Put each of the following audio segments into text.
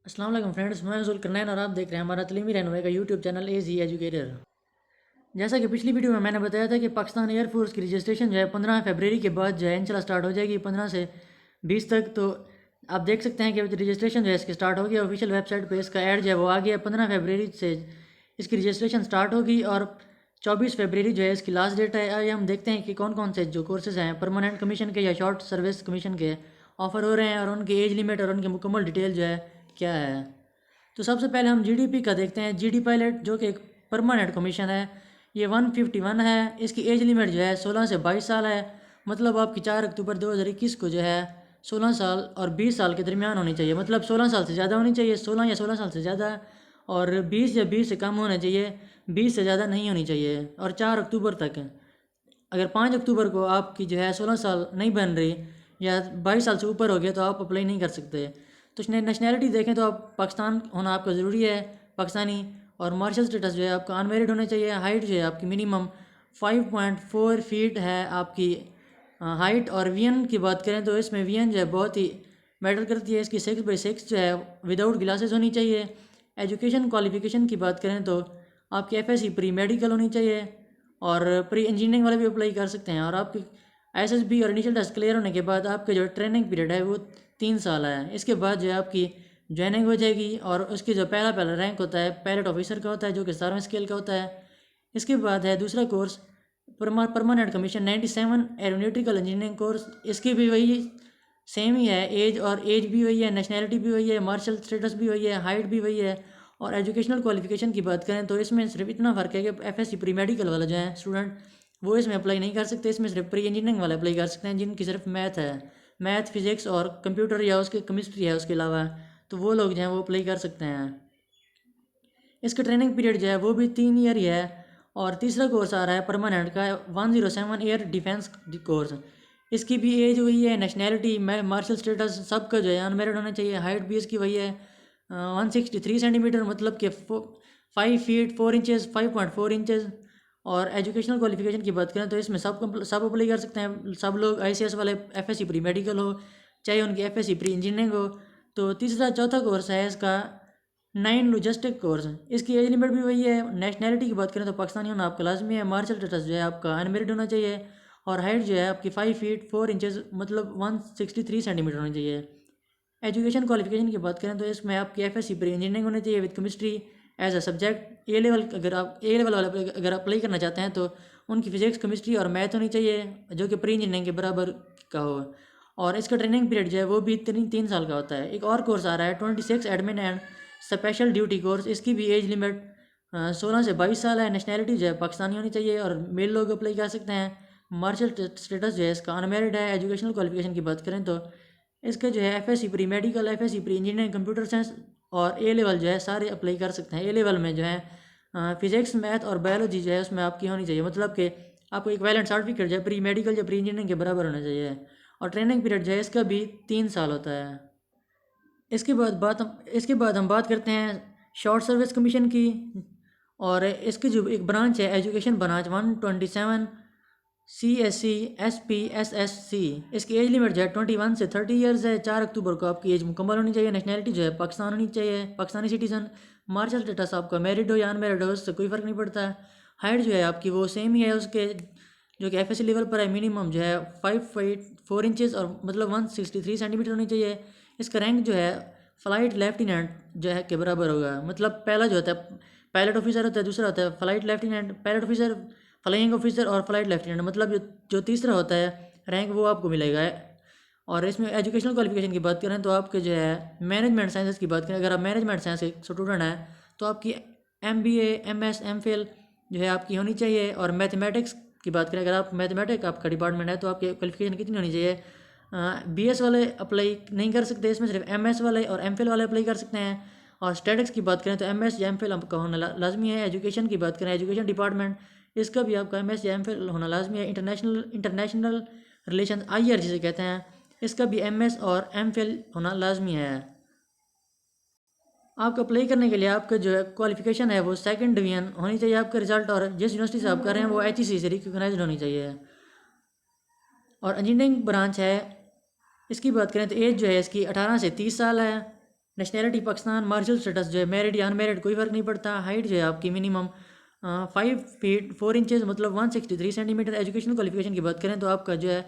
अस्सलाम वालेकुम फ्रेंड्स, मैं जुल्करनैन और आप देख रहे हैं हमारा तलीमी रहनुमाई का यूट्यूब चैनल एजी एजुकेटर। जैसा कि पिछली वीडियो में मैंने बताया था कि पाकिस्तान एयरफोर्स की रजिस्ट्रेशन जो है 15 फरवरी के बाद जो है इंशाल्लाह स्टार्ट हो जाएगी 15 से 20 तक। तो आप देख सकते हैं कि रजिस्ट्रेशन जो है इसकी स्टार्ट हो गया। ऑफिशियल वेबसाइट पर इसका ऐड जो है वो आ गया। 15 फरवरी से इसकी रजिस्ट्रेशन स्टार्ट होगी और 24 फरवरी जो है इसकी लास्ट डेट है। आइए हम देखते हैं कि कौन कौन से जो कोर्सेज हैं परमानेंट कमीशन के या शॉर्ट सर्विस कमीशन के ऑफ़र हो रहे हैं और उनकी एज लिमिट और उनकी मुकम्मल डिटेल जो है क्या है। तो सबसे पहले हम जीडीपी का देखते हैं। जीडी पायलट जो कि एक परमानेंट कमीशन है, ये 151 है। इसकी एज लिमिट जो है 16 से 22 साल है। मतलब आपकी 4 अक्टूबर 2021 को जो है 16 साल और 20 साल के दरमियान होनी चाहिए। मतलब 16 साल से ज़्यादा होनी चाहिए, 16 या 16 साल से ज़्यादा, और 20 या 20 से कम होना चाहिए, 20 से ज़्यादा नहीं होनी चाहिए। और 4 अक्टूबर तक, अगर 5 अक्टूबर को आपकी जो है 16 साल नहीं बन रही या 22 साल से ऊपर हो गया तो आप अप्लाई नहीं कर सकते। तो नेशनैलिटी देखें तो आप पाकिस्तान होना आपका ज़रूरी है, पाकिस्तानी। और मार्शल स्टेटस जो है आपका अनमेरिड होना चाहिए। हाइट जो है आपकी मिनिमम 5.4 फीट है आपकी हाइट। और वीएन की बात करें तो इसमें वीएन जो है बहुत ही मैटर करती है। इसकी 6/6 जो है विदाउट ग्लासेस होनी चाहिए। एजुकेशन क्वालिफिकेशन की बात करें तो आपकी एफएससी प्री मेडिकल होनी चाहिए और प्री इंजीनियरिंग वाले भी अप्लाई कर सकते हैं। और आपकी एसएसबी और इनिशियल टेस्ट क्लियर होने के बाद आपके जो ट्रेनिंग पीरियड है वो 3 साल है। इसके बाद जो है आपकी ज्वाइनिंग हो जाएगी और उसकी जो पहला रैंक होता है पायलट ऑफिसर का होता है, जो कि 17वें स्केल का होता है। इसके बाद है दूसरा course permanent commission 97 aeronautical engineering course. इसकी भी वही सेम ही है, एज भी वही है, नेशनैलिटी भी वही है, मार्शल स्टेटस भी वही है, हाइट भी वही है। और एजुकेशनल क्वालिफिकेशन की बात करें तो इसमें सिर्फ इतना फ़र्क है कि एफएससी प्री मेडिकल वाला जो है स्टूडेंट वो इसमें अप्लाई नहीं कर सकते। इसमें सिर्फ प्री इंजीनियरिंग वाले अप्लाई कर सकते हैं जिनकी सिर्फ मैथ है, मैथ फिजिक्स और कंप्यूटर या उसके केमिस्ट्री है उसके अलावा, तो वो लोग जो हैं वो अप्लाई कर सकते हैं। इसका ट्रेनिंग पीरियड जो है वो भी 3 ईयर ही है। और तीसरा कोर्स आ रहा है परमानेंट का 107 एयर डिफेंस कोर्स। इसकी भी एज वही है, नेशनैलिटी मार्शल स्टेटस सबका जो है अनमेरिड होना चाहिए। हाइट भी इसकी वही है 163 सेंटीमीटर, मतलब कि 5 फीट 4 इंचज़ 5.4 इंचज़। और एजुकेशनल क्वालिफिकेशन की बात करें तो इसमें सब अप्लाई कर सकते हैं। सब लोग आईसीएस वाले, एफएससी प्री मेडिकल हो चाहे उनकी एफएससी प्री इंजीनियरिंग हो। तो तीसरा चौथा कोर्स है इसका 9 लॉजिस्टिक कोर्स। इसकी एज लिमिट भी वही है। नेशनैलिटी की बात करें तो पाकिस्तानी होना आपका लाजमी है। मार्शल स्टेटस जो है आपका अनमेरिड होना चाहिए। और हाइट जो है आपकी 5 फीट 4 इंचज़, मतलब 163 सेंटीमीटर होनी चाहिए। एजुकेशन क्वालिफिकेशन की बात करें तो इसमें आपकी एफएससी प्री इंजीनियरिंग होनी चाहिए with chemistry as a subject. A level, अगर आप ए लेवल वाला अगर अप्लाई करना चाहते हैं तो उनकी फिजिक्स केमिस्ट्री और मैथ होनी चाहिए जो कि प्री इंजीनियरिंग के बराबर का हो। और इसका ट्रेनिंग पीरियड जो है वो भी 3 साल का होता है। एक और कोर्स आ रहा है 26 admin and special duty course. इसकी भी एज लिमिट 16 से 22 साल है। नेशनैलिटी जो है पाकिस्तानी होनी चाहिए और मेल लोग अप्लाई कर सकते हैं। मार्शल स्टेटस जो है इसका अनमेरिड है। एजुकेशनल क्वालिफिकेशन की बात करें तो इसके जो है FSc pre medical, FSc pre engineering, computer science और ए लेवल जो है सारे अप्लाई कर सकते हैं। ए लेवल में जो है फिजिक्स मैथ और बायोलॉजी जो है उसमें आपकी होनी चाहिए, मतलब कि आपको एक वैलेंट सर्टिफिकेट जो है प्री मेडिकल या प्री इंजीनियरिंग के बराबर होना चाहिए। और ट्रेनिंग पीरियड जो है इसका भी 3 साल होता है। इसके बाद हम बात करते हैं शॉर्ट सर्विस कमीशन की। और इसकी जो एक ब्रांच है education branch 127 CSC SP SSC। इसकी एज लिमिट जो है 21 से 30 ईयर्स है। 4 अक्टूबर को आपकी एज मुकम्मल होनी चाहिए। नेशनैलिटी जो है पाकिस्तान होनी चाहिए, पाकिस्तानी सिटीजन। मार्शल स्टेटस आपका मैरिड हो या अनमेरिड हो उससे कोई फ़र्क नहीं पड़ता है। हाइट जो है आपकी वो सेम ही है उसके जो कि एफएससी लेवल पर है। मिनिमम जो है 5 फीट 4 इंचज़ और मतलब 163 सेंटीमीटर होनी चाहिए। इसका रैंक जो है फ्लाइट लेफ्टिनेंट जो है के बराबर होगा। मतलब पहला जो होता है पायलट ऑफिसर होता है, दूसरा होता है flight lieutenant, pilot officer, flying officer और फ्लाइट लेफ्टिनेंट, मतलब जो तीसरा होता है रैंक वो आपको मिलेगा। और इसमें एजुकेशनल क्वालिफिकेशन की बात करें तो आपके जो है मैनेजमेंट साइंसेस की बात करें, अगर आप मैनेजमेंट साइंस के स्टूडेंट हैं तो आपकी MBA MS MPhil जो है आपकी होनी चाहिए। और मैथमेटिक्स की बात करें, अगर आप मैथमेटिक्स आपका डिपार्टमेंट है तो आपकी क्वालिफिकेशन कितनी होनी चाहिए? BS वाले अप्लाई नहीं कर सकते, इसमें सिर्फ MS वाले और MPhil वाले अप्लाई कर सकते हैं। और स्टैटिक्स की बात करें तो MS या MPhil आपका होना लाजमी है। एजुकेशन की बात करें, एजुकेशन डिपार्टमेंट, इसका भी आपका MS या MPhil होना लाजमी है। इंटरनेशनल रिलेशन IR जिसे कहते हैं, इसका भी MS और MPhil होना लाजमी है। आपको अप्लाई करने के लिए आपका जो है क्वालिफिकेशन है वो सेकंड डिवीजन होनी चाहिए आपका रिजल्ट, और जिस यूनिवर्सिटी से आप कर रहे हैं वो HEC से रिकॉग्नाइज्ड होनी चाहिए। और इंजीनियरिंग ब्रांच है, इसकी बात करें तो एज जो है इसकी 18 से 30 साल है। नेशनैलिटी पाकिस्तान, मार्शल स्टेटस जो है मैरिड या अनमैरिड कोई फ़र्क नहीं पड़ता। हाइट जो है आपकी मिनिमम 5 फीट 4 इंचज़ मतलब 163 सेंटीमीटर। एजुकेशनल क्वालिफिकेशन की बात करें तो आपका जो है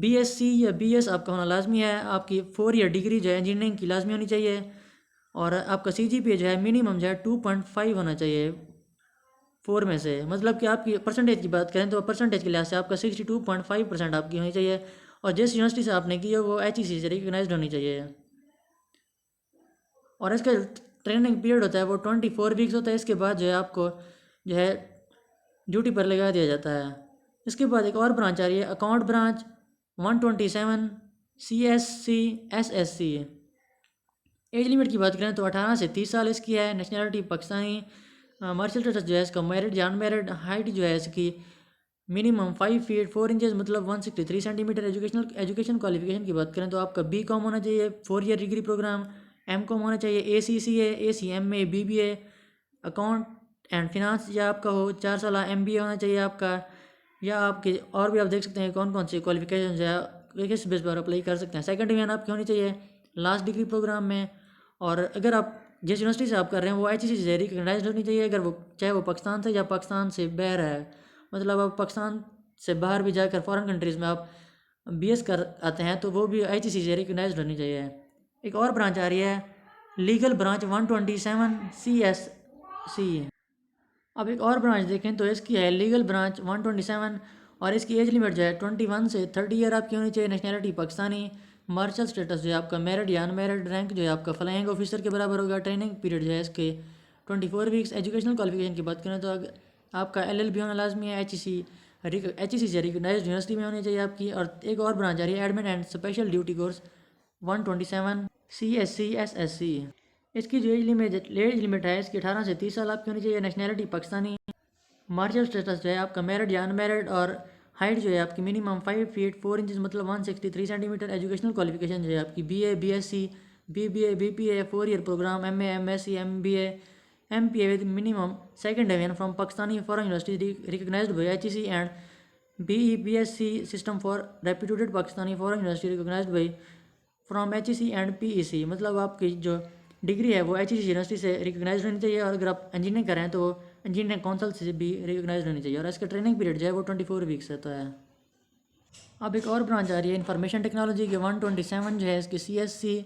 BSc या BS आपका होना लाजमी है। आपकी 4 ईयर डिग्री जो है इंजीनियरिंग की लाजमी होनी चाहिए और आपका CGPA जो है मिनिमम जो है 2.5 होना चाहिए 4 में से। मतलब कि आपकी परसेंटेज की बात करें तो परसेंटेज के लिहाज से आपका 62.5% आपकी होनी चाहिए और जिस यूनिवर्सिटी से आपने की है वो HEC से रिकगनाइज्ड होनी चाहिए। और इसका ट्रेनिंग पीरियड होता है वो 24 वीक्स होता है। इसके बाद जो है आपको जो है ड्यूटी पर लगा दिया जाता है। इसके बाद एक और ब्रांच आ रही है account branch 127 CSC SSC। Age limit की बात करें तो 18 से 30 साल इसकी है। नेशनैलिटी पाकिस्तानी। मार्शल स्टेटस जो है इसका मैरिड या अनमैरिड। हाइट जो है इसकी मिनिमम 5 फीट 4 इंचज़ मतलब 163 सेंटीमीटर। एजुकेशन क्वालिफिकेशन की बात करें तो आपका BCom होना चाहिए 4 ईयर डिग्री प्रोग्राम। MCom होना चाहिए ACCA ACMA BBA account and finance या आपका हो 4 साल MBA होना चाहिए आपका। या आपके और भी आप देख सकते हैं कौन कौन सी क्वालिफिकेशन है किस बेस पर अप्लाई कर सकते हैं। सेकंड डिवीजन आपकी होनी चाहिए लास्ट डिग्री प्रोग्राम में। और अगर आप जिस यूनिवर्सिटी से आप कर रहे हैं वो HEC से रिकगनाइज्ड होनी चाहिए। अगर वो चाहे वो पाकिस्तान से या पाकिस्तान से बाहर है, मतलब आप पाकिस्तान से बाहर भी जाकर फॉरेन कंट्रीज़ में आप BS कर आते हैं तो वो भी HEC से रिकगनाइज्ड होनी चाहिए। एक और ब्रांच आ रही है लीगल ब्रांच 127 CSC। अब एक और ब्रांच देखें तो इसकी है लीगल ब्रांच 127 और इसकी एज लिमिट जो है 21 से 30 ईयर आपकी होनी चाहिए। नेशनैलिटी पाकिस्तानी। मार्शल स्टेटस जो है आपका मैरिड या अनमैरिड। रैंक जो है आपका फ्लाइंग ऑफिसर के बराबर होगा। ट्रेनिंग पीरियड जो है इसके 24 वीक्स। एजुकेशनल क्वालिफिकेशन की बात करें तो आपका LLB होना लाजमी है। HEC से रिकगनाइज्ड यूनिवर्सिटी में होनी चाहिए आपकी। और एक और ब्रांच आ रही है admin and special duty course 127 CSC SSC। इसकी जो एज लिमिट है इसकी 18 से 30 साल आपकी होनी चाहिए। नेशनैलिटी पाकिस्तानी। मार्शल स्टेटस जो है आपका मैरिड या अनमैरिड और हाइट जो है आपकी मिनिमम 5 फीट 4 इंचज़ मतलब 163 सेंटीमीटर। एजुकेशनल क्वालिफिकेशन जो है आपकी BA BSc BBA BPA 4 year programme MA MSc MBA MPA with minimum second division from Pakistani foreign university recognised by HEC and BEPSC system for reputed Pakistani foreign university recognised by from HEC and PEC। मतलब आपकी जो degree है वो HEC university से recognise होनी चाहिए और अगर आप इंजीनियरिंग कर रहे हैं तो इंजीनियरिंग काउंसिल से भी रिकगनाइज होनी चाहिए और इसका ट्रेनिंग पीरियड जो है वो 24 वीक्स रहता है। अब एक और ब्रांच आ रही है इंफॉर्मेशन टेक्नोलॉजी के 127 जो है इसकी CSC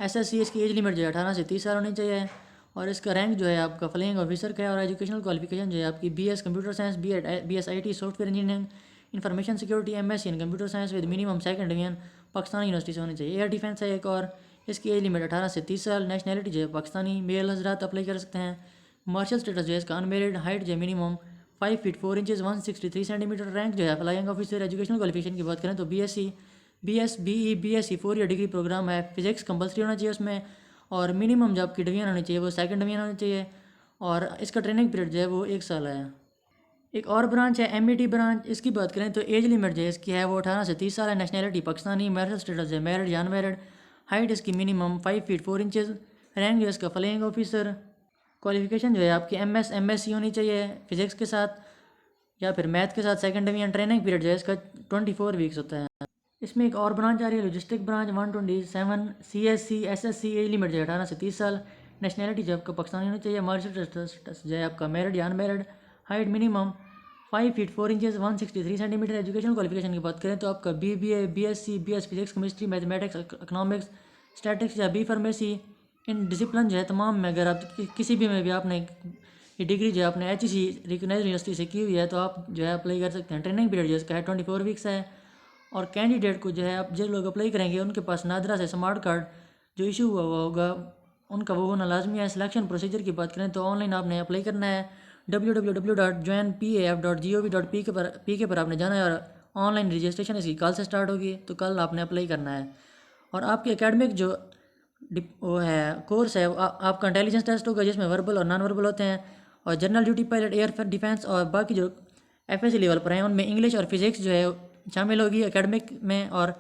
SSC। इसकी एज लिमिट जो है 18 से 30 साल होनी चाहिए और इसका रैंक जो है आपका फ्लाइंग ऑफिसर का है। और एजुकेशनल क्वालिफिकेशन जो है आपकी BS computer science BS IT software engineering information security MSc in computer science with minimum second division Pakistani university से होनी चाहिए। एयर डिफेंस है एक और। इसकी एज लिमिट 18 से 30 साल। नेशनैलिटी जो है पाकिस्तानी मेल हजरात अप्लाई कर सकते हैं। मार्शल स्टेटस जो है इसका अनमेरिड। हाइट जो है minimum 5 feet 4 inches 163 centimetre. Rank जो है फ्लाइंग ऑफिसर। एजुकेशनल क्वालिफिकेशन की बात करें तो BSc BS BE BSc 4 year degree programme है। फिजिक्स कंपलसरी होना चाहिए उसमें और मिनिमम जो आपकी डिवीजन होनी चाहिए वो सेकंड डिवीजन होनी चाहिए और इसका ट्रेनिंग पीरियड जो है वो 1 साल है। एक और ब्रांच है MET ब्रांच। इसकी बात करें तो एज लिमिट जो है इसकी है वो 18 से 30 साल है। नेशनैलिटी पाकिस्तानी। मार्शल स्टेटस है मैरिड या अनमैरिड। हाइट इसकी मिनिमम 5 फीट 4 इंचज़। रैंक जो है इसका फ्लाइंग ऑफिसर। क्वालिफिकेशन जो है आपकी MS MSc होनी चाहिए फिजिक्स के साथ या फिर मैथ के साथ सेकंड डिवीजन। ट्रेनिंग पीरियड जो है इसका 24 वीक्स होता है। इसमें एक और ब्रांच आ रही है logistic branch 127 CSC SSC। Age limit जो है 18 से 30 साल। नेशनैलिटी जो आपका पाकिस्तानी होनी चाहिए। मार्शल स्टेटस जो है आपका मैरिड या unmarried. Height minimum 5 feet 4 inches 163 centimetre. Educational qualification की बात करें तो आपका BBA BSc BS physics chemistry mathematics economics statics या B फार्मेसी इन डिसिप्लिन जो है तमाम में अगर आप किसी भी में भी आपने ये डिग्री जो है आपने HEC रिकगनाइज्ड यूनिवर्सिटी से की हुई है तो आप जो है अप्लाई कर सकते हैं। ट्रेनिंग पीरियड जो है इसका है 24 वीक्स है और कैंडिडेट को जो है आप जो लोग अप्लाई करेंगे उनके पास नादरा से स्मार्ट कार्ड जो इशू हुआ होगा उनका वो होना लाजमी है। सिलेक्शन प्रोसीजर की बात करें तो ऑनलाइन आपने अप्लाई करना है www.joinpaf.gov.pk पर आपने जाना है और ऑनलाइन रजिस्ट्रेशन इसकी कल से स्टार्ट होगी तो कल आपने अप्लाई करना है। और आपके एकेडमिक जो वो है कोर्स है आपका इंटेलिजेंस टेस्ट होगा जिसमें वर्बल और नॉन वर्बल होते हैं और general duty pilot air defence और बाकी जो FSC लेवल पर हैं उनमें इंग्लिश और फिजिक्स जो है शामिल होगी एकेडमिक में। और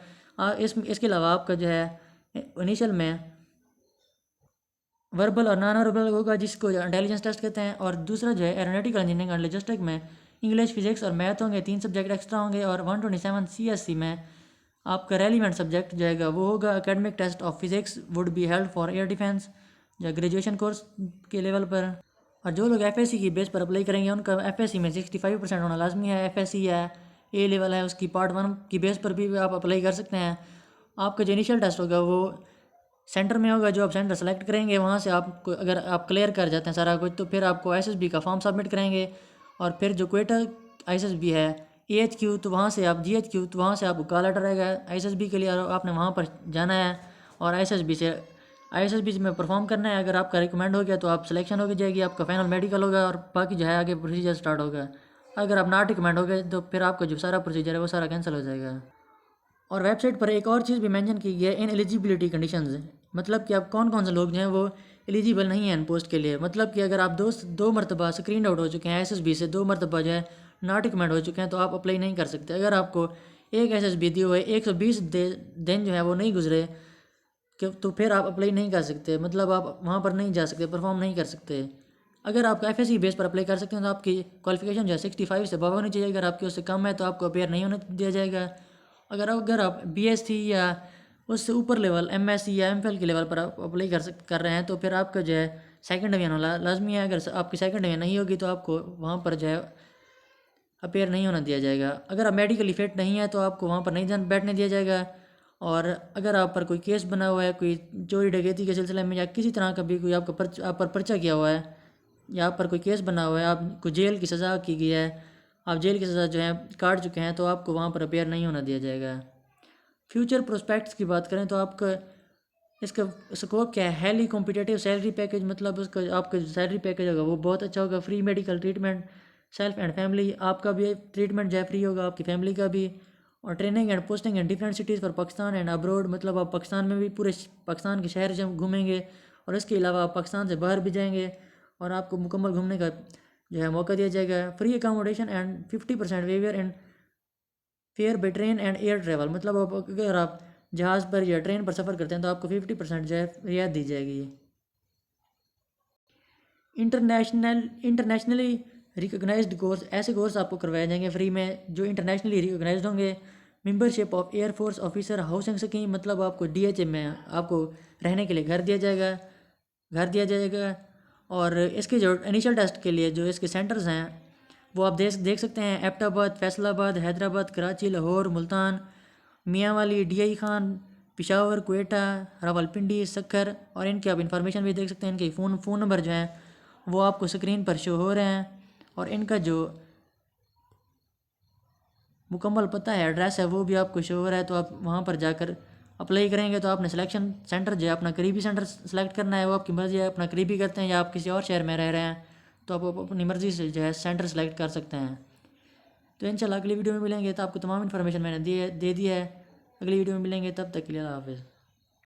इसके अलावा आपका जो है इनिशियल में वर्बल और नॉन वर्बल होगा जिसको इंटेलिजेंस टेस्ट कहते हैं और दूसरा जो है एरोनॉटिकल इंजीनियरिंग और लॉजिस्टिक में इंग्लिश फिजिक्स और मैथ होंगे 3 सब्जेक्ट एक्स्ट्रा होंगे। और 127 CSC में आपका रेलिवेंट सब्जेक्ट जाएगा वो होगा academic test of physics would be held for air defence या ग्रेजुएशन कोर्स के लेवल पर। और जो लोग एफएससी की बेस पर अप्लाई करेंगे उनका एफएससी में 65% होना लाजमी है। एफएससी या ए लेवल है उसकी पार्ट 1 की बेस पर भी आप अप्लाई कर सकते हैं। आपका जो इनिशियल टेस्ट होगा वो सेंटर में होगा, जो आप सेंटर सेलेक्ट करेंगे वहाँ से आपको अगर आप क्लियर कर जाते हैं सारा कुछ तो फिर आपको एसएसबी का फॉर्म सबमिट करेंगे। और फिर जो क्वेटा एसएसबी है एएचक्यू तो वहाँ से आप जीएचक्यू तो वहाँ से आपको कॉल लेटर रहेगा एसएसबी के लिए और आपने वहाँ पर जाना है और आईएसएसबी में परफॉर्म करना है। अगर आपका रिकमेंड हो गया तो आप सिलेक्शन हो जाएगी, आपका फाइनल मेडिकल होगा और बाकी जो है आगे प्रोसीजर स्टार्ट होगा। अगर आप नॉट रिकमेंड हो गए तो फिर आपका जो सारा प्रोसीजर है वो सारा कैंसिल हो जाएगा। और वेबसाइट पर एक और चीज़ भी मेंशन की गई है इन एलिजिबिलिटी कंडीशंस, मतलब कि आप कौन कौन से लोग जो हैं वो एलिजिबल नहीं हैं इन पोस्ट के लिए। मतलब कि अगर आप दो मरतबा स्क्रीन आउट हो चुके हैं एसएसबी से, 2 मरतबा जो है नॉट रिकमेंड हो चुके हैं तो आप अप्लाई नहीं कर सकते। अगर आपको एक एसएसबी दी हुई 120 दिन जो है वो नहीं गुजरे तो फिर आप अप्लाई नहीं कर सकते, मतलब आप वहाँ पर नहीं जा सकते, परफॉर्म नहीं कर सकते। अगर आप एफएससी बेस पर अप्लाई कर सकते हैं तो आपकी क्वालिफिकेशन जो है 65 से अबव होनी चाहिए। अगर आपकी उससे कम है तो आपको अपेयर नहीं होने दिया जाएगा। अगर आप बीएससी या उससे ऊपर लेवल एमएससी या एमफिल के लेवल पर आप अप्लाई कर रहे हैं तो फिर आपका जो है सेकंड डिवीजन होना लाजमी है। अगर आपकी सेकंड डिवीजन नहीं होगी तो आपको वहाँ पर जो है अपेयर नहीं होना दिया जाएगा। अगर आप मेडिकली फिट नहीं है तो आपको वहाँ पर नहीं बैठने दिया जाएगा। और अगर आप पर कोई केस बना हुआ है कोई चोरी डकैती के सिलसिले में या किसी तरह का भी कोई आप पर पर्चा किया हुआ है या आप पर कोई केस बना हुआ है, आपको जेल की सज़ा की गई है, आप जेल की सज़ा जो है काट चुके हैं तो आपको वहाँ पर अपेयर नहीं होना दिया जाएगा। फ्यूचर प्रोस्पेक्ट्स की बात करें तो आपका इसका स्कोप क्या है, हाईली कॉम्पिटिटिव सैलरी पैकेज, मतलब उसका आपका सैलरी पैकेज होगा वो बहुत अच्छा होगा। Free medical treatment self and family, आपका भी ट्रीटमेंट जो है फ्री होगा, आपकी फैमिली का भी। और training and posting in different cities for Pakistan and abroad, मतलब आप पाकिस्तान में भी पूरे पाकिस्तान के शहर जब घूमेंगे और इसके अलावा आप पाकिस्तान से बाहर भी जाएंगे और आपको मुकम्मल घूमने का जो है मौका दिया जाएगा। Free accommodation and 50% waiver and fair by train and air travel, मतलब अगर आप जहाज़ पर या ट्रेन पर सफ़र करते हैं तो आपको 50% जो है रियायत दी जाएगी। इंटरनेशनली रिकॉग्नाइज्ड कोर्स, ऐसे कोर्स आपको करवाए जाएंगे फ्री में जो इंटरनेशनली रिकॉग्नाइज्ड होंगे। Membership of air force officer housing scheme, मतलब आपको डीएचए में आपको रहने के लिए घर दिया जाएगा। और इसके जो इनिशियल टेस्ट के लिए जो इसके सेंटर्स हैं वो आप देख सकते हैं एबटाबाद, फैसलाबाद, हैदराबाद, कराची, लाहौर, मुल्तान, मियांवाली, डीआई खान, पेशावर, क्वेटा, रावलपिंडी, सक्खर। और इनकी आप इन्फॉर्मेशन भी देख सकते हैं। इनके फ़ोन नंबर जो हैं वो आपको स्क्रीन पर शो हो रहे हैं और इनका जो मुकम्मल पता है एड्रेस है वो भी आपको शो हो रहा है। तो आप वहाँ पर जाकर अप्लाई करेंगे तो आपने सिलेक्शन सेंटर जो है अपना करीबी सेंटर सेलेक्ट करना है, वो आपकी मर्ज़ी है, अपना करीबी करते हैं या आप किसी और शहर में रह रहे हैं तो आप अपनी मर्ज़ी से जो है सेंटर सेलेक्ट कर सकते हैं। तो इंशाल्लाह अगली वीडियो में मिलेंगे, तो आपको तमाम इन्फॉर्मेशन मैंने दे दी है। अगली वीडियो में मिलेंगे, तब तक के लिए अल्लाह हाफ़िज़।